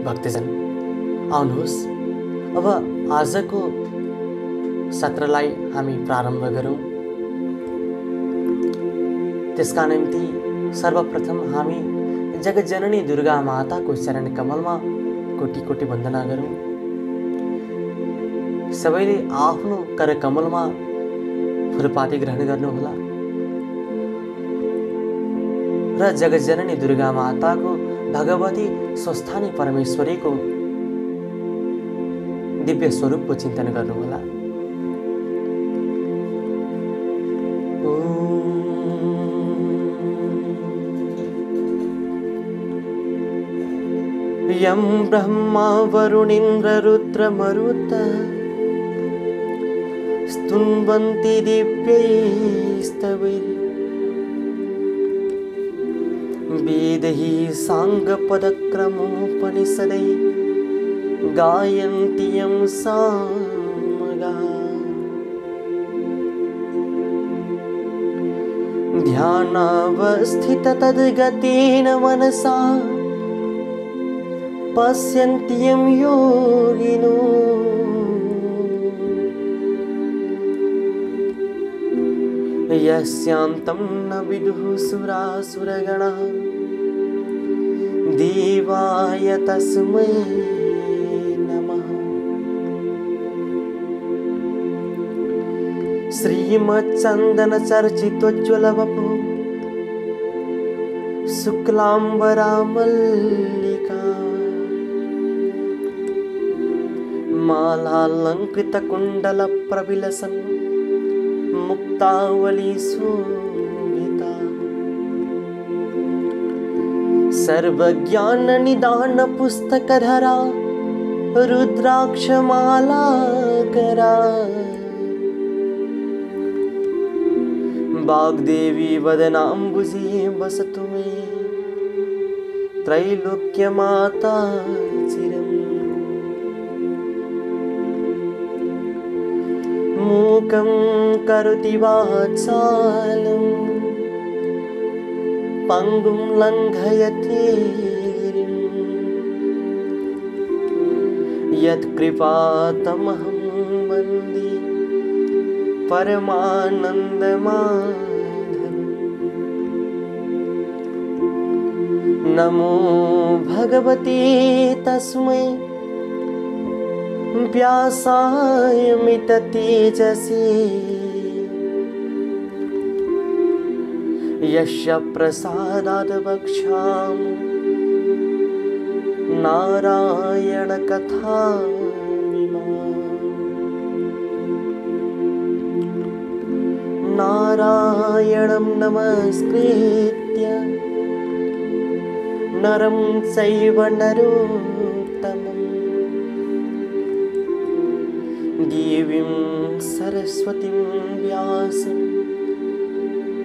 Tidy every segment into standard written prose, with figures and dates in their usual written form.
भक्तजन, आउनुहोस् अब आजको सत्रलाई हामी प्रारम्भ गरौँ। त्यसका निम्ति सर्वप्रथम हामी जगज्जननी दुर्गा माताको चरण कमलमा कोटि कोटि वन्दना गरौँ। सबैले आफ्नो कर कमलमा फूलपाती ग्रहण गर्नुहोला र जगज्जननी दुर्गा माताको भगवती स्वस्थानी परमेश्वरीको दिव्य स्वरूपको चिन्तन गर्नुहोला। यं ब्रह्मा वरुणेन्द्र रुद्र मरुत स्तुन्वन्ति दिव्यैस्तवैः वेदैः साङ्गपदक्रमोपनिषदैः गायन्ति यं सामगाः। ध्यानावस्थित तद्गतेन मनसा पश्यन्ति यं योगिनो यस्यान्तं न विदुः सुरासुरगणाः देवाय तस्मै नमः। श्रीमच्चन्दनचर्चितोज्ज्वलवपुः शुक्लाम्बरा मल्लिका मालालङ्कृतकुण्डलप्रविलसन् मुक्तावली शोभिता सर्वज्ञाननिदानपुस्तकधरा रुद्राक्षमालाकरा वाग्देवी वदनाम्बुजे वसतु मे त्रैलोक्यमाता चिरम्। मूकं करोति वाचालं पङ्गुं लङ्घयति यत्कृपातमहं वन्दे परमानन्दमाधवम्। नमो भगवते तस्मै व्यासाय मिततेजसे यस्य प्रसादाद् वक्ष्यामि नारायणकथामिमाम्। नारायणं नमस्कृत्य नरं चैव नरोत्तमम् देवीं सरस्वतीं व्यासं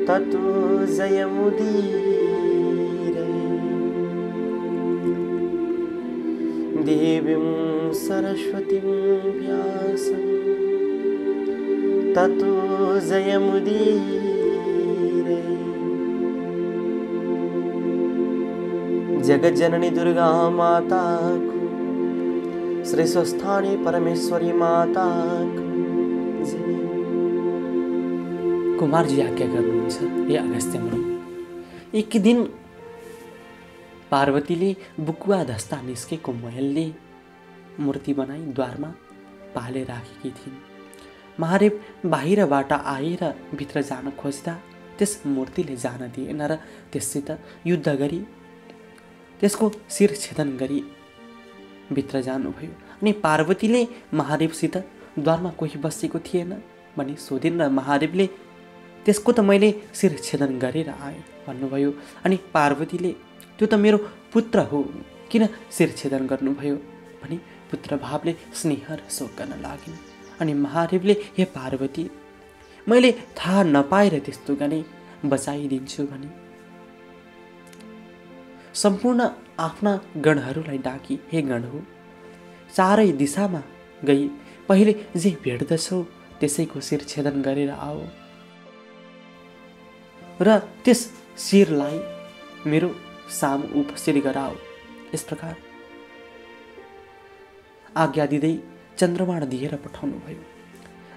ततो जयमुदीरये। देवीं सरस्वतीं व्यासं ततो जयमुदीरये। जगज्जननी दुर्गा माता को, श्री स्वस्थानी परमेश्वरी माता को जय। कुमारजी आज्ञा गर्नुहुन्छ, हे अगस्त्य मुनि। एक दिन पार्वतीले बुकुवा धस्ता निस्केको महलले मूर्ति बनाई द्वारमा पाले राखेकी थिइन्। महादेव बाहिरबाट आएर भित्र जान खोज्दा त्यस मूर्तिले जान दिएन र त्यससित युद्ध गरी त्यसको शिर छेदन गरी भित्र जानुभयो। अनि पार्वतीले महादेवसित द्वारमा कोही बसेको थिएन भनी सोधिन् र महादेवले त्यसको त मैले शिर छेदन गरेर आएँ भन्नुभयो। अनि पार्वतीले त्यो त मेरो पुत्र हो, किन शिर छेदन गर्नुभयो भनी पुत्र भावले स्नेह र शोक गर्न लागिन्। अनि महादेवले हे पार्वती, मैले थाहा नपाएर त्यस्तो गर्ने, बचाइदिन्छु भने सम्पूर्ण आफ्ना गणहरूलाई डाकी, हे गण हो, चारै दिशामा गई पहिले जे भेट्दछौ त्यसैको शिर छेदन गरेर आओ र त्यस शिरलाई मेरो सामु उपस्थित गराओ। यस प्रकार आज्ञा दिँदै चन्द्रबाण दिएर पठाउनुभयो।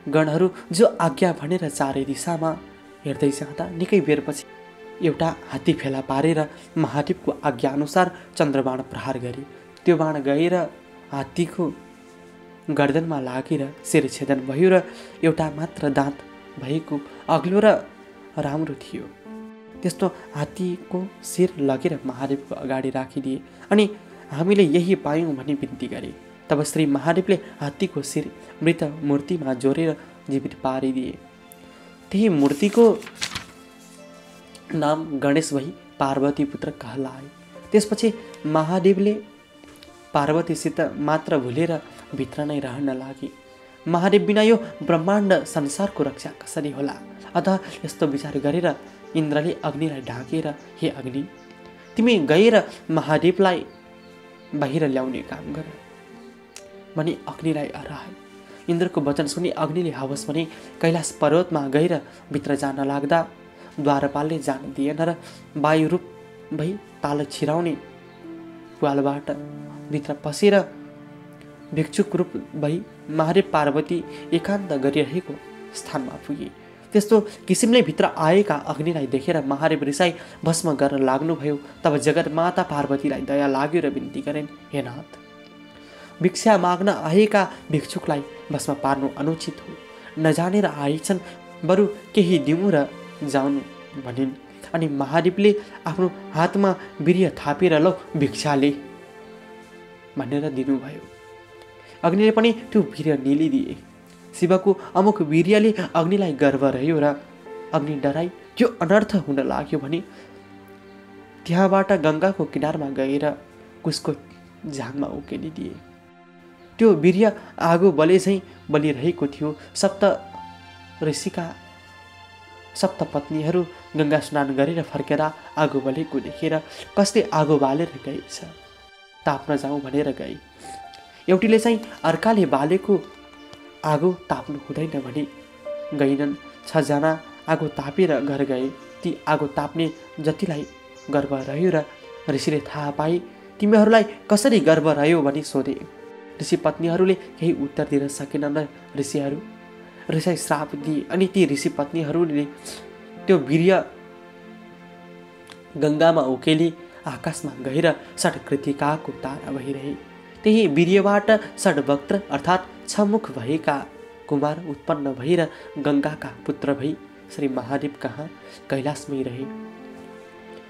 गणहरू जो आज्ञा भनेर चारै दिशामा हेर्दै जाँदा निकै बेरपछि एउटा हात्ती फेला पारेर महादेवको आज्ञा अनुसार चन्द्रबाण प्रहार गरे। त्यो बाण गएर हात्तीको गर्दनमा लागेर शिरछेदन भयो र एउटा मात्र दाँत भएको अग्लो र राम्रो थियो। त्यस्तो हात्तीको शिर लगेर महादेवको अगाडि राखिदिए अनि हामीले यही पायौँ भनी बिन्ती गरे। तब श्री महादेवले हात्तीको शिर मृत मूर्तिमा जोडेर जीवित पारिदिए। त्यही मूर्तिको नाम गणेश भई पार्वती पुत्र कहलाए। त्यसपछि महादेवले पार्वतीसित मात्र भुलेर भित्र नै रहन लागे। महादेव बिना यो ब्रह्माण्ड संसारको रक्षा कसरी होला? अतः यस्तो विचार गरेर इन्द्रले अग्निलाई ढाकेर, हे अग्नि, तिमी गएर महादेवलाई बाहिर ल्याउने काम गर भनी अग्निलाई हराए। इन्द्रको वचन सुनि अग्निले हवस भने कैलाश पर्वतमा गएर भित्र जान लाग्दा द्वारपालले जान दिएन र वायु रूप भई ताल छिराउने पालबाट भित्र पसेर भिक्षुक रूप भई महादेव पार्वती एकान्त गरिरहेको स्थानमा पुगे। त्यस्तो किसिमले भित्र आएका अग्निलाई देखेर महादेव रिसाई भस्म गर्न लाग्नुभयो। तब जगतमाता पार्वतीलाई दया लाग्यो र बिन्ती गरिन्, हे नाथ, भिक्षा माग्न आएका भिक्षुकलाई भस्म पार्नु अनुचित हो। नजानेर आएछन्, बरु केही दिउँ र जाउनु भनिन्। अनि महादेवले आफ्नो हातमा वीर्य थापेर लौ भिक्षाले भनेर दिनुभयो। अग्निले पनि त्यो वीर्य निलिदिए। शिवको अमुक वीर्यले अग्निलाई गर्व रह्यो र अग्नि डराई यो अनर्थ हुन लाग्यो भने त्यहाँबाट गङ्गाको किनारमा गएर कुसको झाङमा उकेलिदिए। त्यो वीर्य आगो बले झैँ बलिरहेको थियो। सप्त पत्नीहरू गङ्गा स्नान गरेर फर्केर आगो बलेको देखेर कसले आगो बालेर गएछ, ताप्न जाउँ भनेर गए। एउटीले चाहिँ अर्काले बालेको आगो ताप्नु हुँदैन भने गएनन्। 6 जना आगो तापेर घर गए। ती आगो ताप्ने जतिलाई गर्व रह्यो र ऋषिले थाहा पाए तिमीहरूलाई कसरी गर्व रह्यो भनी सोधे। ऋषि पत्नीहरूले केही उत्तर दिन सकेनन् र ऋषिलाई श्राप दिए। अनि ती ऋषि पत्नीहरूले त्यो वीर्य गङ्गामा उकेली आकाशमा गएर षड्कृतिकाको तारा भइरहे। त्यही वीर्यबाट षड्वक्त्र अर्थात् 6 मुख भएका कुमार उत्पन्न भएर गङ्गाका पुत्र भई श्री महादेव कहाँ कैलाशमै रहे।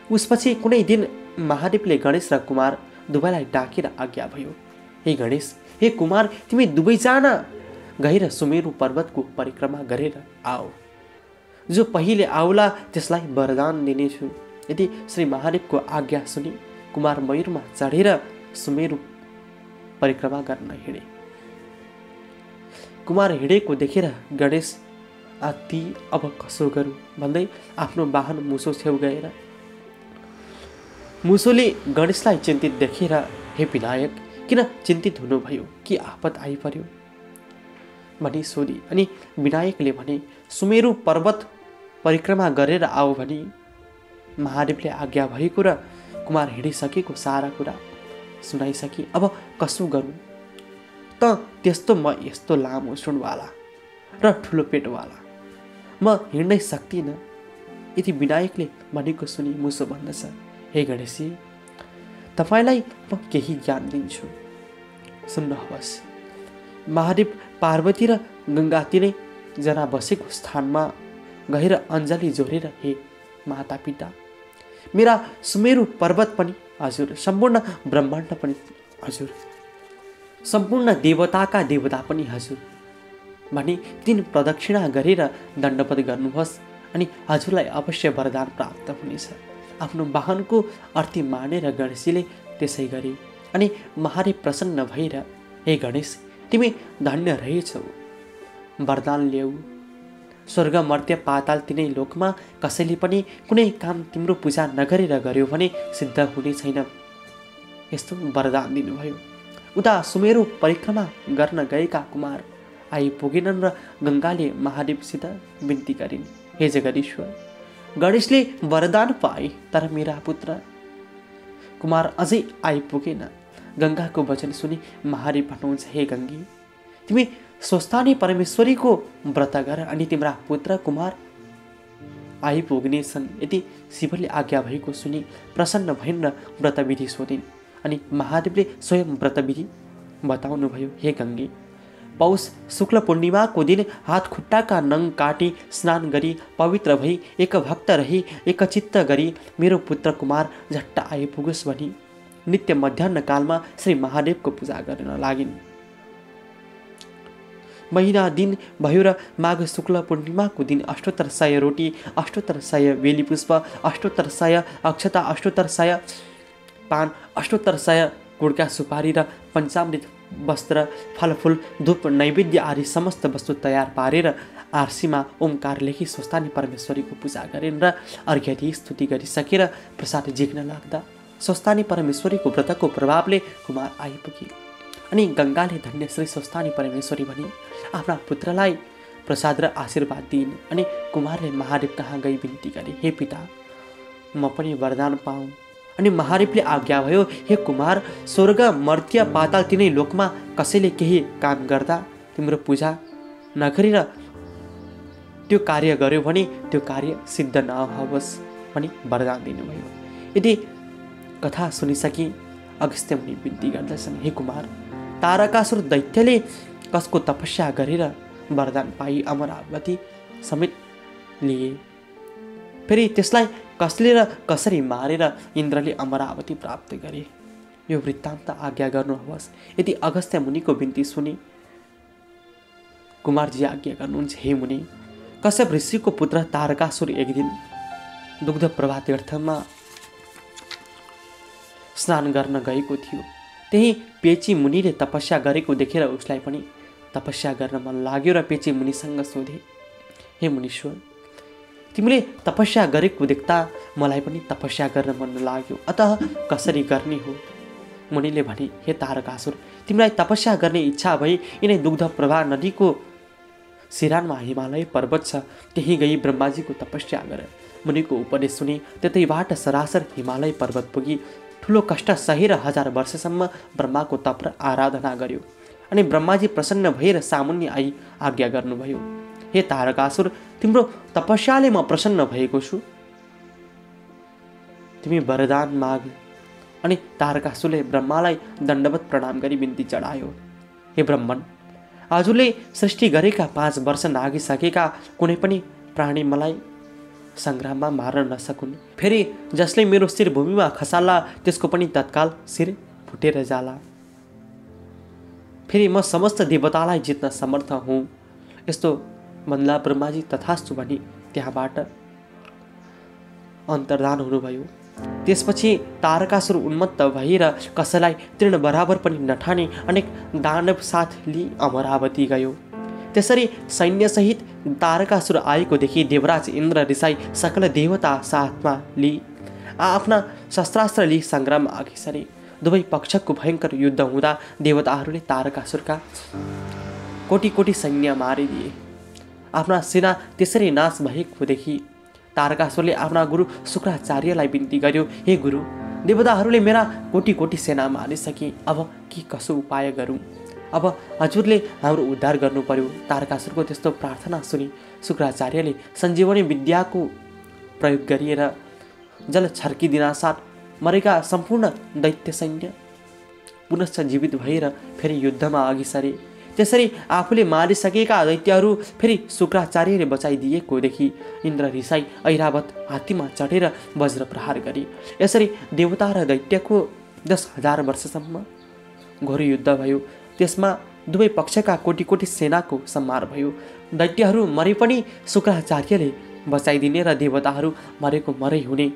उसपछि कुनै दिन महादेवले गणेश र कुमार दुवैलाई डाकेर आज्ञा भयो, हे गणेश, हे कुमार, तिमी दुवैजना गएर सुमेरु पर्वतको परिक्रमा गरेर आओ। जो पहिले आउला त्यसलाई वरदान दिनेछु। यदि श्री महादेवको आज्ञा सुनि कुमार मयूरमा चढेर सुमेरु परिक्रमा गर्न हिँडे। कुमार हिँडेको देखेर गणेश ती अब कसो गरौँ भन्दै आफ्नो वाहन मुसो छेउ गएर मुसोले गणेशलाई चिन्तित देखेर, हे विनायक, किन चिन्तित हुनुभयो? के आपत आइपर्यो भनी सोधी। अनि विनायकले भने, सुमेरु पर्वत परिक्रमा गरेर आओ भनी महादेवले आज्ञा भएको र कुमार हिँडिसकेको सारा कुरा सुनाइसके। अब कसो गरौँ त? त्यस्तो म यस्तो लामो सुनवाला र ठुलो पेटवाला म हिँड्नै सक्दिनँ। यदि विनायकले भनेको सुनि मुसो भन्दछ, हे गणेशजी, तपाईँलाई म केही ज्ञान दिन्छु, सुन्नुहोस्। महादेव पार्वती र गङ्गा तिनै जना बसेको स्थानमा गएर अञ्जली जोडेर, हे माता पिता, मेरा सुमेरु पर्वत पनि हजुर, सम्पूर्ण ब्रह्माण्ड पनि हजुर, सम्पूर्ण देवताका देवता पनि हजुर भनी 3 प्रदक्षिणा गरेर दण्डवत गर्नुहोस्। अनि हजुरलाई अवश्य वरदान प्राप्त हुनेछ। आफ्नो वाहनको अर्थी मानेर गणेशजीले त्यसै गरे। अनि महादेव प्रसन्न भएर, हे गणेश, तिमी धन्य रहेछौ, वरदान ल्याऊ। स्वर्ग मर्त्य पाताल तिनै लोकमा कसैले पनि कुनै काम तिम्रो पूजा नगरेर गर्यो भने सिद्ध हुने छैन। यस्तो वरदान दिनुभयो। उता सुमेरु परिक्रमा गर्न गएका कुमार आइपुगेनन् र गङ्गाले महादेवसित बिन्ती गरिन्, हे जगदीश्वर, गणेशले वरदान पाए तर मेरा पुत्र कुमार अझै आइपुगेन। गङ्गाको वचन सुनि महादेव भन्नुहुन्छ, हे गङ्गे, तिमी स्वस्थानी परमेश्वरीको व्रत गर अनि तिम्रा पुत्र कुमार आइपुग्नेछन्। यति शिवले आज्ञा भएको सुनि प्रसन्न भइन् र व्रतविधि सोधिन्। अनि महादेवले स्वयं व्रतविधि बताउनुभयो, हे गङ्गे, पौष शुक्ल पूर्णिमाको दिन हात खुट्टाका नङ काटी स्नान गरी पवित्र भई एक भक्त रही एकचित्त गरी मेरो पुत्र कुमार झट्ट आइपुगोस् भनी नित्य मध्याह्न कालमा श्री महादेवको पूजा गर्न लागिन्। महिना दिन भयो र माघ शुक्ल पूर्णिमाको दिन अष्टोत्तर 100 रोटी, अष्टोत्तर 100 बेलीपुष्प, अष्टोत्तर 100 अक्षता, अष्टोत्तर 100 पान, अष्टोत्तर 100 गुडका सुपारी र पञ्चामृत वस्त्र, फलफुल, धूप, नैवेद्य आदि समस्त वस्तु तयार पारेर आरसीमा ओमकार लेखी स्वस्थानी परमेश्वरीको पूजा गरेन् र अर्घ्य दिई स्तुति गरिसकेर प्रसाद झिक्न लाग्दा स्वस्थानी परमेश्वरीको व्रतको प्रभावले कुमार आइपुगे। अनि गङ्गाले धन्य श्री स्वस्थानी परमेश्वरी भनी आफ्ना पुत्रलाई प्रसाद र आशीर्वाद दिइन्। अनि कुमारले महादेव कहाँ गई बिन्ती गरे, हे पिता, म पनि वरदान पाऊँ। अनि महादेवले आज्ञा भयो, हे कुमार, स्वर्ग मर्त्य पाताल तिनै लोकमा कसैले केही काम गर्दा तिम्रो पूजा नगरेर त्यो कार्य गर्यो भने त्यो कार्य सिद्ध नहोस् भनी वरदान दिनुभयो। यदि कथा सुनिसकी अगस्त्य मुनि बिन्ती गर्दछन्, हे कुमार, तारकासुर दैत्यले कसको तपस्या गरेर वरदान पाई अमरावती समेत लिए, फेरि त्यसलाई कसले र कसरी मारेर इन्द्रले अमरावती प्राप्त गरे, यो वृत्तान्त आज्ञा गर्नुहोस्। यदि अगस्त्य मुनिको बिन्ती सुनि कुमारजी आज्ञा गर्नुहुन्छ, हे मुनि, कश्यप ऋषिको पुत्र तारकासुर एक दिन दुग्ध प्रभा तीर्थमा स्नान गर्न गएको थियो। त्यही पेची मुनिले तपस्या गरेको देखेर उसलाई पनि तपस्या गर्न मन लाग्यो र पेची मुनिसँग सोधे, हे मुनीश्वर, तिमीले तपस्या गरेको देख्दा मलाई पनि तपस्या गर्न मन लाग्यो, अतः कसरी गर्ने हो? मुनिले भने, हे तारकासुर, तिमीलाई तपस्या गर्ने इच्छा भई यिनै दुग्ध प्रभा नदीको सिरानमा हिमालय पर्वत छ, त्यही गई ब्रह्माजीको तपस्या गर। मुनिको उपदेश सुनि त्यतैबाट सरासर हिमालय पर्वत पुगी ठुलो कष्ट सहेर 1000 वर्षसम्म ब्रह्माको तप र आराधना गर्यो। अनि ब्रह्माजी प्रसन्न भएर सामुन्य आई आज्ञा गर्नुभयो, हे तारकासुर, तिम्रो तपस्याले म प्रसन्न भएको छु, तिमी वरदान माग। अनि तारकासुरले ब्रह्मालाई दण्डवत प्रणाम गरी बिन्ती चढायो, हे ब्रह्मन, हजुरले सृष्टि गरेका 5 वर्ष नागिसकेका कुनै पनि प्राणी मलाई सङ्ग्राममा मार्न नसकुन्, फेरि जसले मेरो शिर भूमिमा खसाल्ला त्यसको पनि तत्काल शिर फुटेर जाला, फेरि म समस्त देवतालाई जित्न समर्थ हुँ। यस्तो भन्दा ब्रह्माजी तथास्तु भनी त्यहाँबाट अन्तर्धान हुनुभयो। त्यसपछि तारकासुर उन्मत्त भएर कसैलाई तृण बराबर पनि नठाने अनेक दानव साथ लिई अमरावती गयो। त्यसरी सैन्यसहित तारकासुर आएको देखि देवराज इन्द्र रिसाई सकल देवता साथमा लिई आफ्ना शस्त्रास्त्र लिई सङ्ग्राममा अघि सरे। दुवै पक्षको भयङ्कर युद्ध हुँदा देवताहरूले तारकासुरका कोटी कोटी सैन्य मारिदिए। आफ्ना सेना त्यसरी नाश भएको देखि तारकासुरले आफ्ना गुरु शुक्राचार्यलाई बिन्ती गर्यो, हे गुरु, देवताहरूले मेरा कोटी कोटी सेना मारिसके, अब के कसो उपाय गरौँ? अब हजुरले हाम्रो उद्धार गर्नु पर्यो। तारकासुरको त्यस्तो प्रार्थना सुनि शुक्राचार्यले सञ्जीवनी विद्याको प्रयोग गरिएर जल छर्किदिनासाथ मरेका सम्पूर्ण दैत्य सैन्य पुनश्च जीवित भएर फेरि युद्धमा अघि सरे। त्यसरी आफूले मारिसकेका दैत्यहरू फेरि शुक्राचार्यले बचाइदिएको देखि इन्द्र रिसाई ऐरावत हात्तीमा चढेर वज्र प्रहार गरे। यसरी देवता र दैत्यको 10,000 वर्षसम्म घोर युद्ध भयो। त्यसमा दुवै पक्षका कोटी कोटी सेनाको संहार भयो। दैत्यहरू मरे पनि शुक्राचार्यले बचाइदिने र देवताहरू मरेको मरै हुने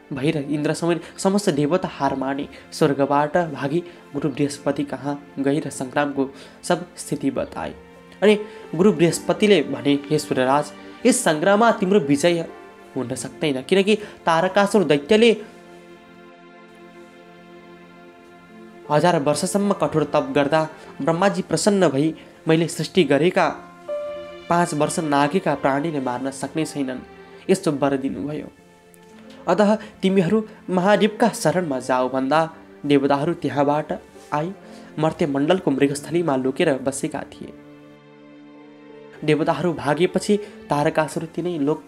भएर इन्द्र समेत समस्त देवता हार माने स्वर्गबाट भागी गुरु बृहस्पति कहाँ गएर सङ्ग्रामको सब स्थिति बताए। अनि गुरु बृहस्पतिले भने, हे सूर्यराज, यस सङ्ग्राममा तिम्रो विजय हुन सक्दैन, किनकि तारकासुर दैत्यले 1000 वर्षसम्म कठोर तप गर्दा ब्रह्माजी प्रसन्न भई मैले सृष्टि गरेका 5 वर्ष नागेका प्राणीले मार्न सक्ने छैनन्, यस्तो वर दिनुभयो। अतः तिमीहरू महादेवका शरणमा जाऊ भन्दा देवताहरू त्यहाँबाट आई मर्त्य मण्डलको मृगस्थलीमा लुकेर बसेका थिए। देवताहरू भागेपछि तारकासुर तिनै लोक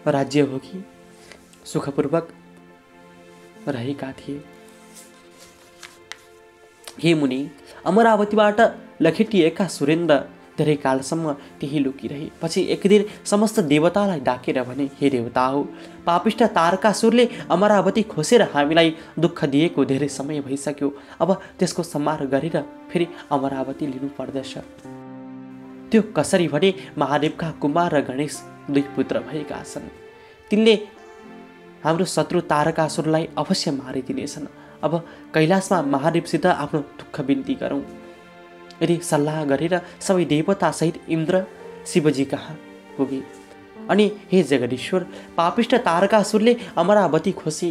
राज्य भोगी सुखपूर्वक रहेका थिए। हे मुनि, अमरावतीबाट लखेटिएका सुरेन्द्र धेरै कालसम्म त्यही लुकिरहे। पछि एक दिन समस्त देवतालाई डाकेर भने, हे देवता हो, पापिष्ट तारकासुरले अमरावती खोसेर हामीलाई दुःख दिएको धेरै समय भइसक्यो। अब त्यसको संहार गरेर फेरि अमरावती लिनु पर्दछ। त्यो कसरी भने महादेवका कुमार र गणेश दुई पुत्र भएका छन्। तिनले हाम्रो शत्रु तारकासुरलाई अवश्य मारिदिनेछन्। अब कैलाशमा महादेवसित आफ्नो दुःख बिन्ती गरौँ। यदि सल्लाह गरेर सबै देवता सहित इन्द्र शिवजी कहाँ पुगे अनि हे जगदीश्वर, पापिष्ट तारकासुरले अमरावती खोसी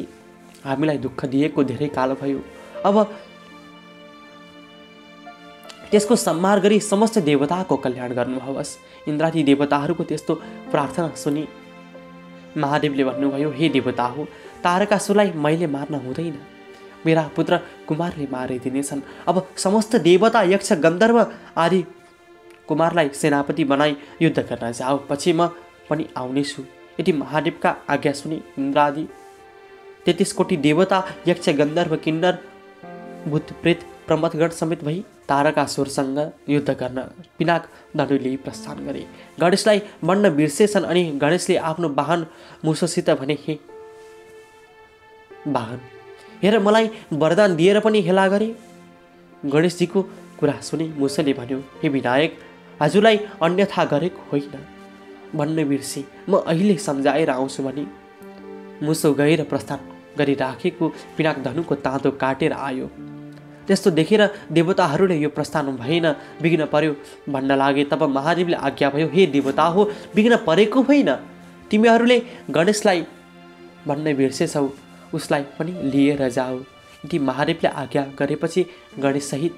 हामीलाई दुःख दिएको धेरै काल भयो। अब त्यसको संहार गरी समस्त देवताको कल्याण गर्नुहोस्। इन्द्रादि देवताहरूको त्यस्तो प्रार्थना सुनि महादेवले भन्नुभयो, हे देवता हो, तारकासुरलाई मैले मार्न हुँदैन। मेरा पुत्र कुमारले मारिदिनेछन्। अब समस्त देवता यक्ष गन्धर्व आदि कुमारलाई सेनापति बनाई युद्ध गर्न जाऊ। पछि म पनि आउनेछु। यदि महादेवका आज्ञा सुनि इन्द्रादि 33 कोटी देवता यक्ष गन्धर्व किन्नर भूत प्रेत प्रमथगण समेत भई तारकासुरसँग युद्ध गर्न पिनाक दण्डुले प्रस्थान गरे। गणेशलाई बन्न बिर्सेछन् अनि गणेशले आफ्नो वाहन मुसोसित भने, हे वाहन, हेर मलाई वरदान दिएर पनि हेला गरे। गणेशजीको कुरा सुनि मुसोले भन्यो, हे विनायक, हजुरलाई अन्यथा गरेको होइन, भन्न बिर्से, म अहिले सम्झाएर आउँछु भनी मुसो गएर प्रस्थान गरिराखेको पिनाक धनुको ताँतो काटेर आयो। त्यस्तो देखेर देवताहरूले यो प्रस्थान भएन, विघ्न पर्यो भन्न लागे। तब महादेवले आज्ञा भयो, हे देवता हो, विघ्न परेको होइन, तिमीहरूले गणेशलाई भन्न बिर्सेछौ, उसलाई पनि लिएर जाऊ। यदि महादेवले आज्ञा गरेपछि गणेश सहित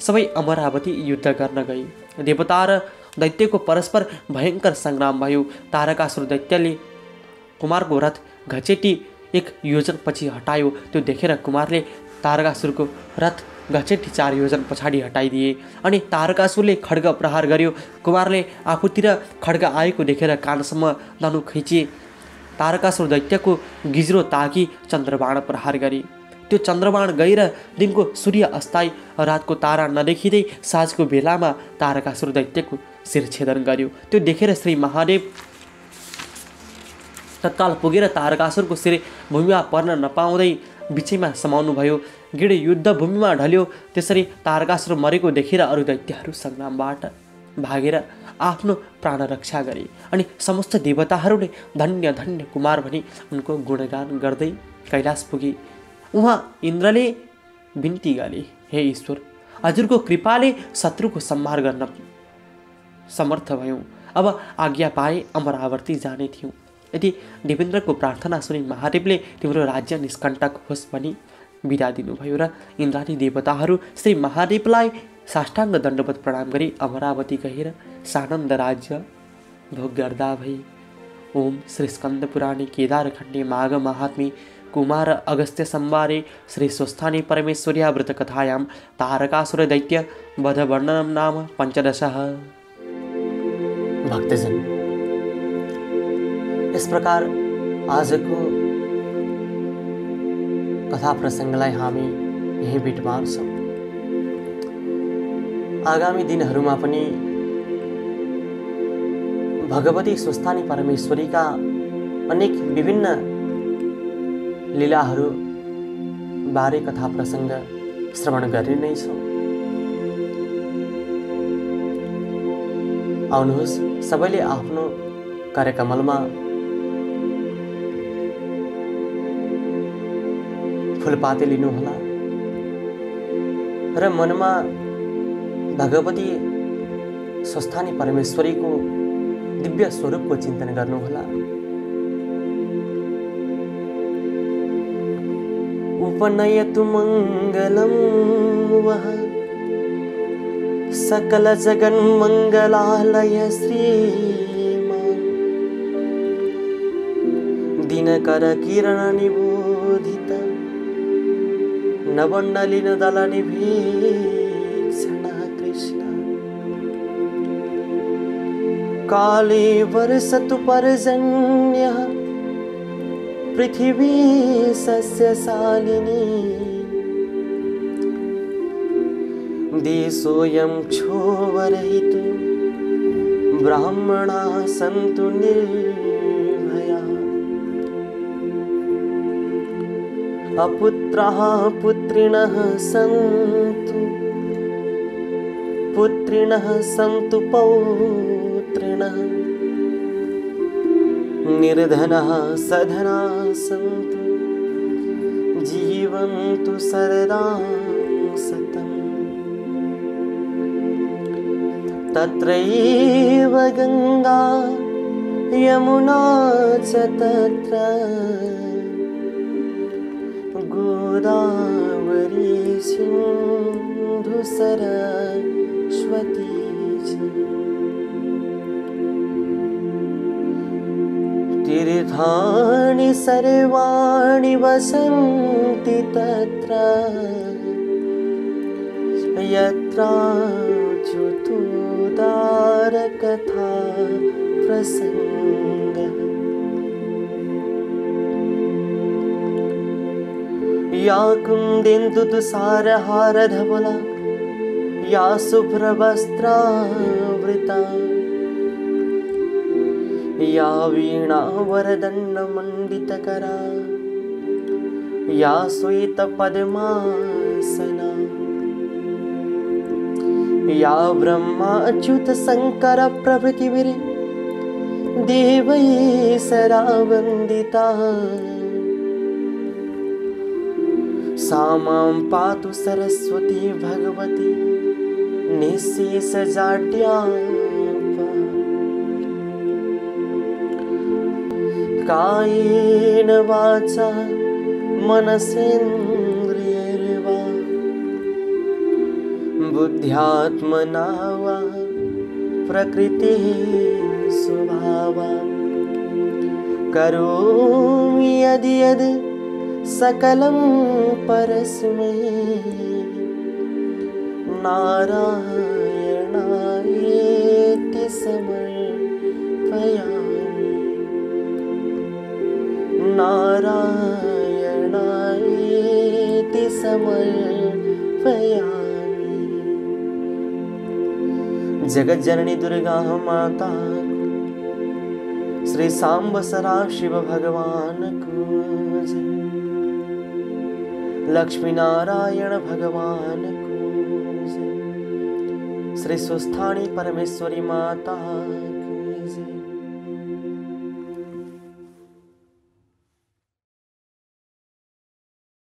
सबै अमरावती युद्ध गर्न गए। देवता र दैत्यको परस्पर भयङ्कर सङ्ग्राम भयो। तारकासुर दैत्यले कुमारको रथ घचेटी 1 योजन पछि हटायो। त्यो देखेर कुमारले तारकासुरको रथ घचेटी 4 योजन पछाडि हटाइदिए अनि तारकासुरले खड्ग प्रहार गर्यो। कुमारले आफूतिर खड्ग आएको देखेर कानसम्म धनु खिचिए। तारकासुर दैत्यको गिज्रो ताकी चन्द्रबाण प्रहार गरे। त्यो चन्द्रबाण गएर दिनको सूर्य अस्ताई, रातको तारा नदेखिँदै साँझको बेलामा तारकासुर दैत्यको शिरछेदन गर्यो। त्यो देखेर श्री महादेव तत्काल पुगेर तारकासुरको शिर भूमिमा पर्न नपाउँदै बिचैमा समाउनु भयो। गिड युद्ध भूमिमा ढल्यो। त्यसरी तारकासुर मरेको देखेर अरू दैत्यहरू सङ्ग्रामबाट भागेर आफ्नो प्राण रक्षा गरे अनि समस्त देवताहरूले धन्य धन्य कुमार भनी उनको गुणगान गर्दै कैलाश पुगे। उहाँ इन्द्रले बिन्ती गरे, हे ईश्वर, हजुरको कृपाले शत्रुको संहार गर्न समर्थ भयौँ। अब आज्ञा पाए अमरावती जाने थियौँ। यदि देवेन्द्रको प्रार्थना सुनि महादेवले तिम्रो राज्य निष्कण्टक होस् भनी बिदा दिनुभयो र इन्द्रादि देवताहरू श्री महादेवलाई साष्टाङ्ग दण्डवत प्रणाम गरी अमरावती गएर सानन्द राज्य भोग गर्दा भई। ओम श्री स्कन्द पुराणे केदारखण्डे माघ महात्म्ये कुमार अगस्त्य संवारे श्री स्वस्थाने परमेश्वर्या व्रत कथायां तारकासुर दैत्य वध वर्णनम नाम 15। भक्तजन, इस प्रकार आजको कथा प्रसङ्गलाई हामी यही बिट मार्छौँ। आगामी दिनहरूमा पनि भगवती स्वस्थानी परमेश्वरीका अनेक विभिन्न लीलाहरू बारे कथा प्रसङ्ग श्रवण गरि नै छौँ। आउनुहोस्, सबैले आफ्नो कार्यकमलमा फुलपाती लिनुहोला र मनमा भगवती स्वस्थानी परमेश्वरीको दिव्य स्वरूपको चिन्तन गर्नुहोला। उपनयतु मङ्गलं वः सकल जगन् मङ्गलालय श्रीमान् दिनकर किरण निबोधित नवनलिनदलनिभीक्षणः कृष्ण काले वर्षतु पर्जन्यः पृथिवी सस्यशालिनी देशोऽयं क्षोभरहितो ब्राह्मणाः सन्तु निर्भयाः अपुत्राः पुत्रिणः सन्तु पौत्रिणः निर्धनः सधनाः सन्तु जीवन्तु सरदां सतम् तत्रैव गङ्गा यमुना च तत्र गोदावरी सिन्धु सरस्वती च तीर्थानि सर्वाणि वसन्ति तत्र यत्राच्युतोदारकथा प्रसङ्गः या कुन्देन्दुतुषारहारधवला या शुभ्रवस्त्रावृता या वीणावरदण्डमण्डितकरा या श्वेतपद्मासना या ब्रह्माच्युतशङ्कर प्रभृतिभिः देवैः सदा वन्दिता सा मां पातु सरस्वती भगवती निःशेषजाड्यापा कायेन वाचा मनसेन्द्रियैर्वा बुद्ध्यात्मना वा प्रकृतिः स्वभावात् करोमि यद् सकलं परस्मै नारायणायेति समर्पयामि नारायणायेति समर्पयामि। जगज्जननी दुर्गा माता श्री सांब सदाशिव भगवान को जय। लक्ष्मी नारायण भगवान को जय। श्री स्वस्थानी परमेश्वरी माता की जय।